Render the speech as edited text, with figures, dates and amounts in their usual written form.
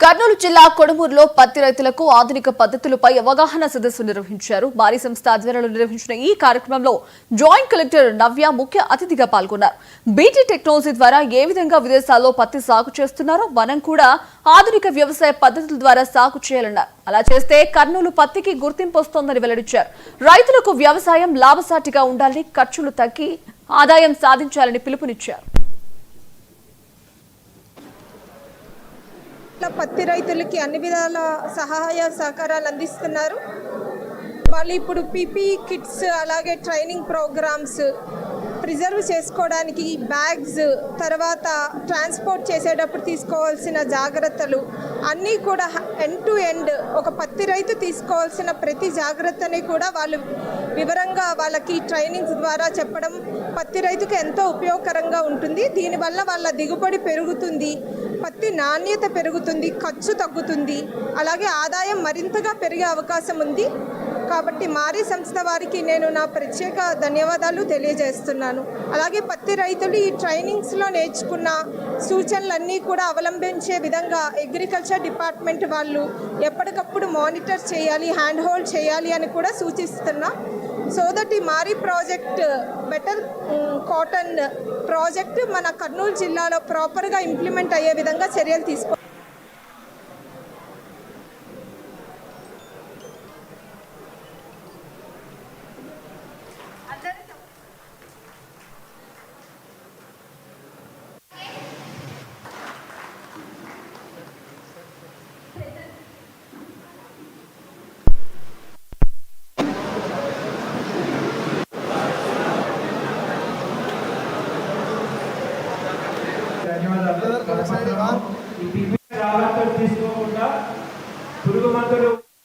కర్నూలు జిల్లా కొడుమూరులో పత్తి రైతులకు ఆధునిక పద్ధతులపై అవగాహన సదస్సు నిర్వహించారు. భారీ సంస్థ ఆధ్వర్యంలో నిర్వహించిన ఈ కార్యక్రమంలో జాయింట్ కలెక్టర్ నవ్య ముఖ్య అతిథిగా పాల్గొన్నారు. బీటీ టెక్నాలజీ ద్వారా ఏ విధంగా విదేశాల్లో పత్తి సాగు చేస్తున్నారో మనం కూడా ఆధునిక వ్యవసాయ పద్ధతుల ద్వారా సాగు చేయాలన్నారు. అలా చేస్తే కర్నూలు పత్తికి గుర్తింపు వస్తోందని వెల్లడించారు. రైతులకు వ్యవసాయం లాభసాటిగా ఉండాలని, ఖర్చులు తగ్గి ఆదాయం సాధించాలని పిలుపునిచ్చారు. పత్తి రైతులకి అన్ని విధాల సహాయ సహకారాలు అందిస్తున్నారు. వాళ్ళు ఇప్పుడు పీపీ కిట్స్, అలాగే ట్రైనింగ్ ప్రోగ్రామ్స్, ప్రిజర్వ్ చేసుకోవడానికి బ్యాగ్స్, తర్వాత ట్రాన్స్పోర్ట్ చేసేటప్పుడు తీసుకోవాల్సిన జాగ్రత్తలు అన్నీ కూడా ఎండ్ టు ఎండ్ ఒక పత్తి రైతు తీసుకోవాల్సిన ప్రతి జాగ్రత్తని కూడా వాళ్ళు వివరంగా వాళ్ళకి ట్రైనింగ్స్ ద్వారా చెప్పడం పత్తి రైతుకు ఎంతో ఉపయోగకరంగా ఉంటుంది. దీనివల్ల వాళ్ళ దిగుబడి పెరుగుతుంది, పత్తి నాణ్యత పెరుగుతుంది, ఖర్చు తగ్గుతుంది, అలాగే ఆదాయం మరింతగా పెరిగే అవకాశం ఉంది. కాబట్టి మారీ సంస్థ వారికి నేను నా ప్రత్యేక ధన్యవాదాలు తెలియజేస్తున్నాను. అలాగే పత్తి రైతులు ఈ ట్రైనింగ్స్లో నేర్చుకున్న సూచనలన్నీ కూడా అవలంబించే విధంగా అగ్రికల్చర్ డిపార్ట్మెంట్ వాళ్ళు ఎప్పటికప్పుడు మానిటర్ చేయాలి, హ్యాండ్ హోల్డ్ చేయాలి అని కూడా సూచిస్తున్నా. సో దట్ ఈ మారీ ప్రాజెక్ట్, బెటర్ కాటన్ ప్రాజెక్ట్ మన కర్నూలు జిల్లాలో ప్రాపర్గా ఇంప్లిమెంట్ అయ్యే విధంగా చర్యలు తీసుకోవాలి. ధన్యవాదాలు. ఈ జాగ్రత్తలు తీసుకోకుండా పురుగు మందులు